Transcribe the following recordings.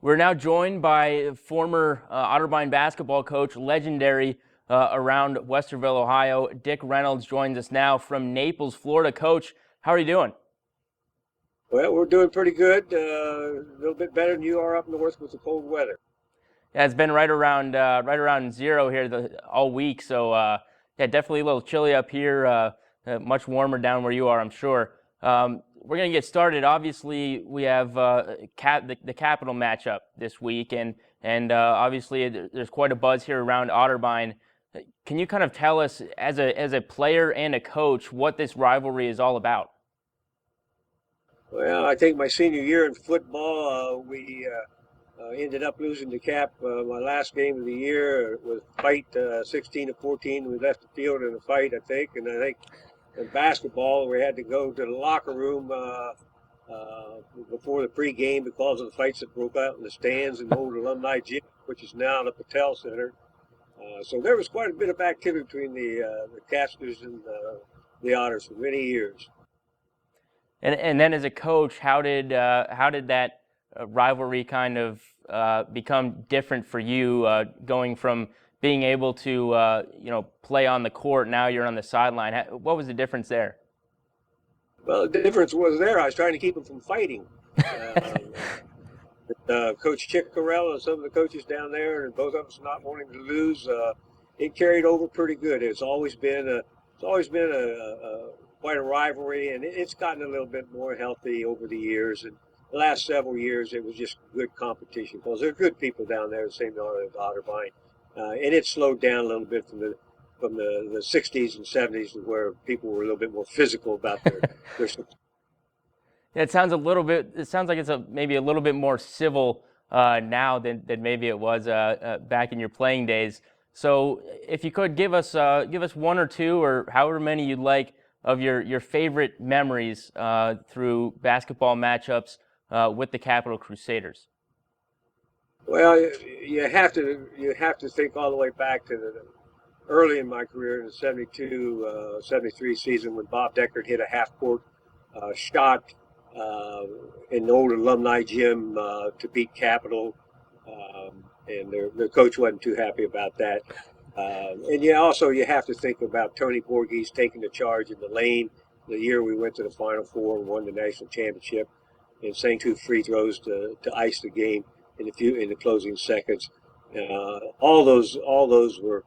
We're now joined by former Otterbein basketball coach, legendary around Westerville, Ohio. Dick Reynolds joins us now from Naples, Florida. Coach, how are you doing? Well, we're doing pretty good. A little bit better than you are up north with the cold weather. Yeah, it's been right around zero here all week. So yeah, definitely a little chilly up here. Much warmer down where you are, I'm sure. We're going to get started. Obviously, we have the Capital matchup this week, and obviously there's quite a buzz here around Otterbein. Can you kind of tell us, as a player and a coach, what this rivalry is all about? Well, I think my senior year in football, we ended up losing to Cap my last game of the year with fight 16-14. We left the field in a fight, I think, and I think in basketball we had to go to the locker room before the pregame because of the fights that broke out in the stands in the old alumni gym, which is now the Patel Center. So there was quite a bit of activity between the Casters and the Otters for many years. And then as a coach, how did that rivalry kind of become different for you, going from being able to play on the court, now you're on the sideline? What was the difference there? Well, the difference was there. I was trying to keep them from fighting. Coach Chicarella and some of the coaches down there, and both of us not wanting to lose, it carried over pretty good. It's always been quite a rivalry, and it's gotten a little bit more healthy over the years. And the last several years, it was just good competition because there are good people down there, the same as Otterbein, and it slowed down a little bit from the 60s and 70s, where people were a little bit more physical about their Yeah, it sounds like it's maybe a little bit more civil now than maybe it was back in your playing days. So if you could give us one or two, or however many you'd like, of your favorite memories through basketball matchups with the Capital Crusaders. Well, you have to think all the way back to early in my career in the 72, 73 season when Bob Deckard hit a half-court shot in the old alumni gym to beat Capital, and their coach wasn't too happy about that. And you have to think about Tony Borges taking the charge in the lane the year we went to the Final Four and won the national championship, and saying two free throws to ice the game in the closing seconds. All those were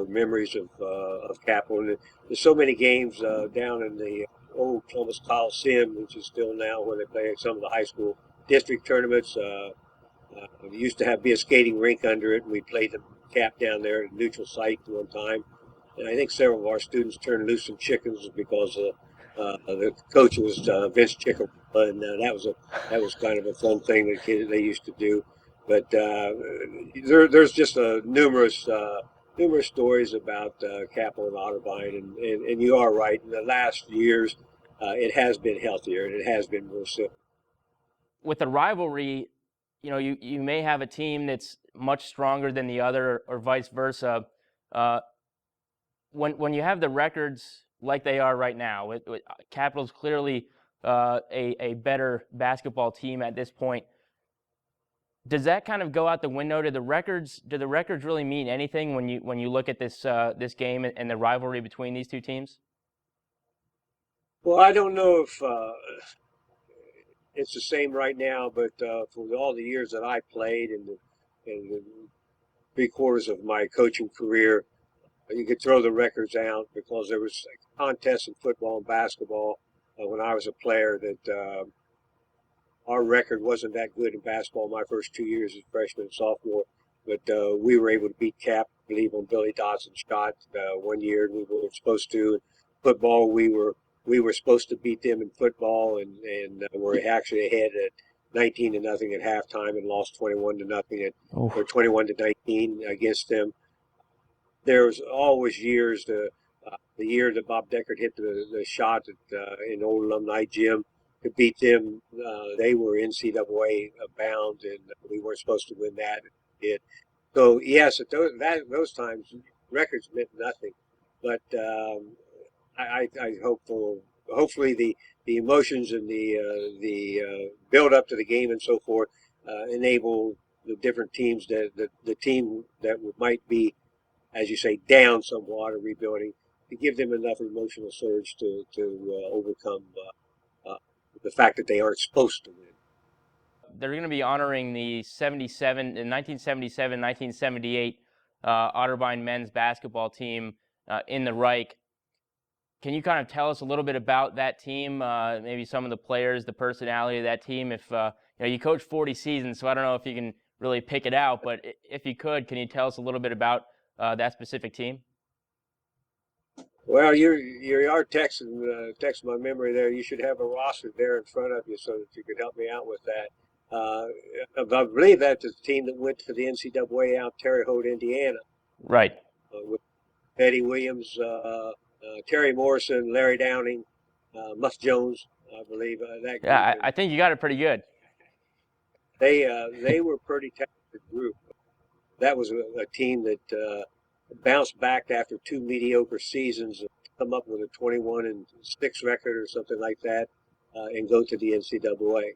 memories of Capital. And there's so many games down in the old Columbus Coliseum, which is still now where they play some of the high school district tournaments. We used to be a skating rink under it, and we played the Cap down there at a neutral site one time. And I think several of our students turned loose some chickens because the coach was Vince Chicken, and that was kind of a fun thing that they used to do. But there's just numerous stories about Capital and Otterbein, and you are right. In the last years, it has been healthier and it has been more civil. With the rivalry, you may have a team that's much stronger than the other, or vice versa. When you have the records like they are right now, Capital's clearly a better basketball team at this point. Does that kind of go out the window? Do the records really mean anything when you look at this game and the rivalry between these two teams? Well, I don't know if it's the same right now, but for all the years that I played and the 3/4 of my coaching career, you could throw the records out because there was contests in football and basketball when I was a player that our record wasn't that good in basketball my first 2 years as freshman and sophomore, but we were able to beat Cap, I believe, on Billy Dodson's shot one year, and we were supposed to. In football, we were supposed to beat them in football, and we're actually ahead at 19-0 at halftime and lost 21-0 or 21-19 against them. There was always years, the year that Bob Deckard hit the shot in the old alumni gym to beat them. They were NCAA bound, and we weren't supposed to win that. It. So yes, at those times, records meant nothing. But I hopefully the emotions and the build up to the game and so forth enable the different teams, the team that might be, as you say, down somewhat or rebuilding, to give them enough emotional surge to overcome the fact that they aren't supposed to win. They're going to be honoring the 1977-1978 Otterbein men's basketball team in the Reich. Can you kind of tell us a little bit about that team, maybe some of the players, the personality of that team? If you coached 40 seasons, so I don't know if you can really pick it out, but if you could, can you tell us a little bit about that specific team? Well, you are text my memory there. You should have a roster there in front of you so that you could help me out with that. I believe that's the team that went to the NCAA out Terre Haute, Indiana. Right. With Eddie Williams, Terry Morrison, Larry Downing, Muff Jones, I believe. That group. Yeah, I think you got it pretty good. They were a pretty talented group. That was a team that bounced back after 2 mediocre seasons and come up with a 21-6 record or something like that, and go to the NCAA.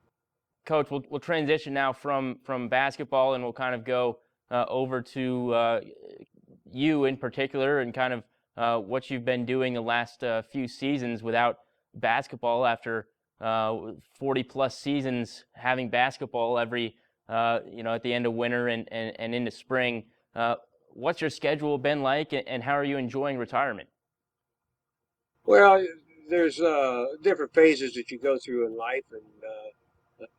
Coach, we'll transition now from basketball, and we'll kind of go over to you in particular, and kind of what you've been doing the last few seasons without basketball after 40 plus seasons having basketball every at the end of winter and into spring. What's your schedule been like, and how are you enjoying retirement? Well, there's different phases that you go through in life, and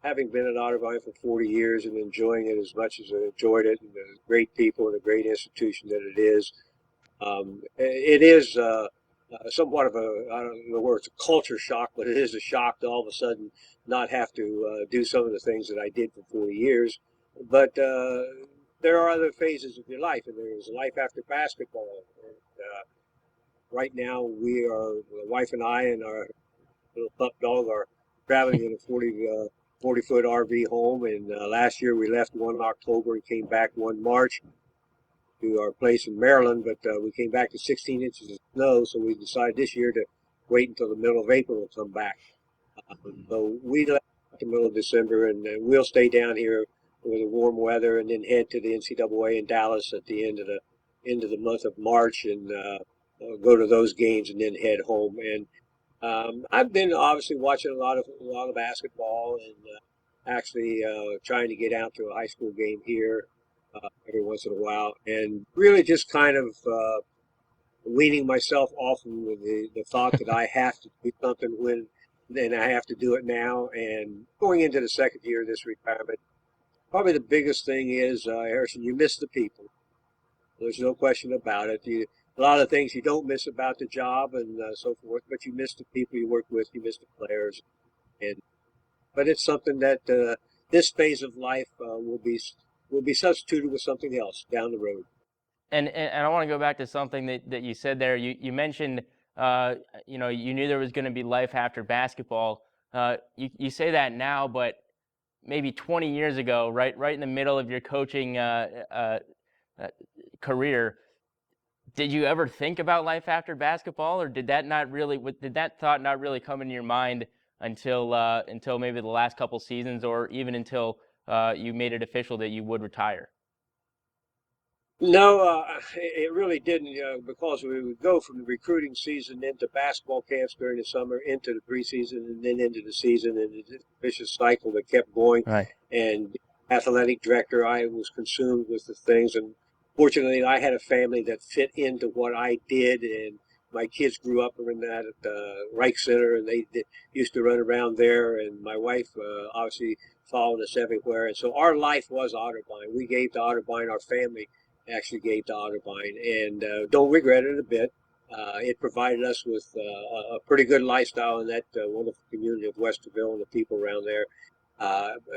having been at Otterbein for 40 years and enjoying it as much as I enjoyed it, and the great people and a great institution that it is somewhat of a, I don't know where it's a culture shock, but it is a shock to all of a sudden not have to do some of the things that I did for 40 years. But there are other phases of your life, and there's life after basketball. And, right now, my wife and I and our little pup dog are traveling in a 40-foot RV home. And last year we left 1 October and came back 1 March to our place in Maryland. But we came back to 16 inches of snow, so we decided this year to wait until the middle of April to come back. So we left in the middle of December, and we'll stay down here with the warm weather, and then head to the NCAA in Dallas at the end of the month of March, and go to those games, and then head home. And I've been obviously watching a lot of basketball, and actually trying to get out to a high school game here every once in a while, and really just kind of weaning myself off of the thought that I have to do something then I have to do it now. And going into the second year of this retirement, probably the biggest thing is, Harrison, you miss the people. There's no question about it. A lot of things you don't miss about the job and so forth, but you miss the people you work with, you miss the players. But it's something that this phase of life will be substituted with something else down the road. And I want to go back to something that you said there. You mentioned you knew there was going to be life after basketball. You say that now, but maybe 20 years ago, right in the middle of your coaching career, did you ever think about life after basketball, or did that thought not really come into your mind until maybe the last couple seasons, or even until you made it official that you would retire? No, it really didn't, because we would go from the recruiting season into basketball camps during the summer, into the preseason, and then into the season, and it's a vicious cycle that kept going. Right. And athletic director, I was consumed with the things, and fortunately, I had a family that fit into what I did, and my kids grew up in that at the Reich Center, and they used to run around there, and my wife obviously followed us everywhere, and so our life was Otterbein. We gave to Otterbein, our family actually gave to Otterbein, and don't regret it a bit. It provided us with a pretty good lifestyle in that wonderful community of Westerville and the people around there.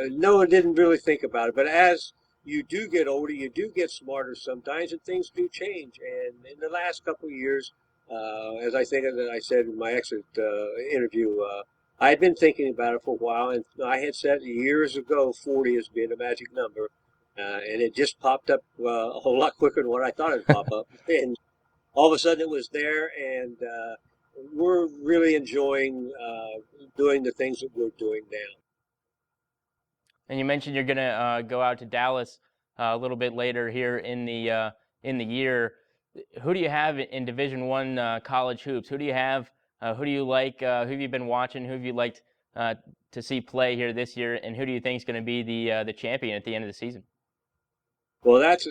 No, I didn't really think about it, but as you do get older, you do get smarter sometimes, and things do change. And in the last couple of years, as I said in my exit interview, I had been thinking about it for a while, and I had said years ago 40 as being a magic number. And it just popped up a whole lot quicker than what I thought it would pop up. And all of a sudden it was there, and we're really enjoying doing the things that we're doing now. And you mentioned you're going to go out to Dallas a little bit later here in the year. Who do you have in Division I college hoops? Who do you have? Who do you like? Who have you been watching? Who have you liked to see play here this year? And who do you think is going to be the champion at the end of the season? Well, that's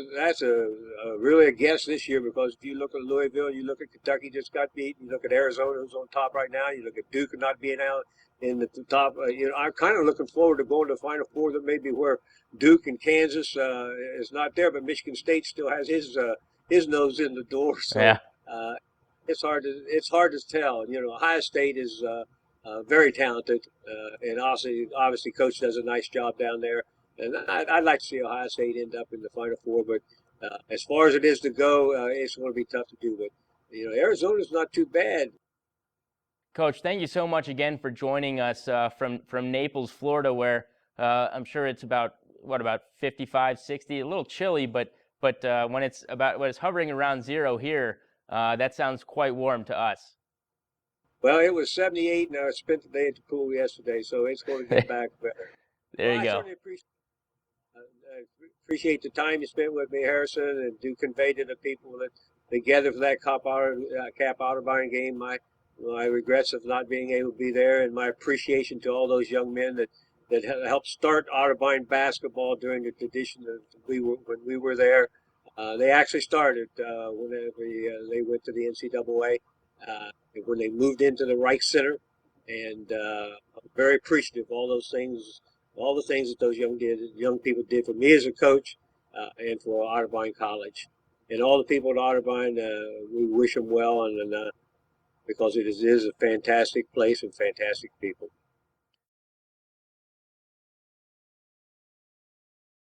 really a guess this year, because if you look at Louisville, you look at Kentucky just got beat, you look at Arizona who's on top right now, you look at Duke not being out in the top. I'm kind of looking forward to going to the Final Four, that maybe where Duke and Kansas is not there, but Michigan State still has his nose in the door. So Yeah. it's hard to tell. Ohio State is very talented, and obviously Coach does a nice job down there. And I'd like to see Ohio State end up in the Final Four, but as far as it is to go, it's going to be tough to do. But Arizona's not too bad. Coach, thank you so much again for joining us from Naples, Florida, where I'm sure it's about 55, 60, a little chilly, but when it's hovering around 0 here, that sounds quite warm to us. Well, it was 78, and I spent the day at the pool yesterday, so it's going to get back better. There you I go. certainly appreciate the time you spent with me, Harrison, and do convey to the people that gathered for that Cap Otterbein game my regrets of not being able to be there, and my appreciation to all those young men that helped start Otterbein basketball during the tradition that when we were there. They actually started whenever they went to the NCAA, when they moved into the Reich Center, and I'm very appreciative of all the things that those young people did for me as a coach, and for Otterbein College, and all the people at Otterbein. We wish them well, and because it is a fantastic place and fantastic people.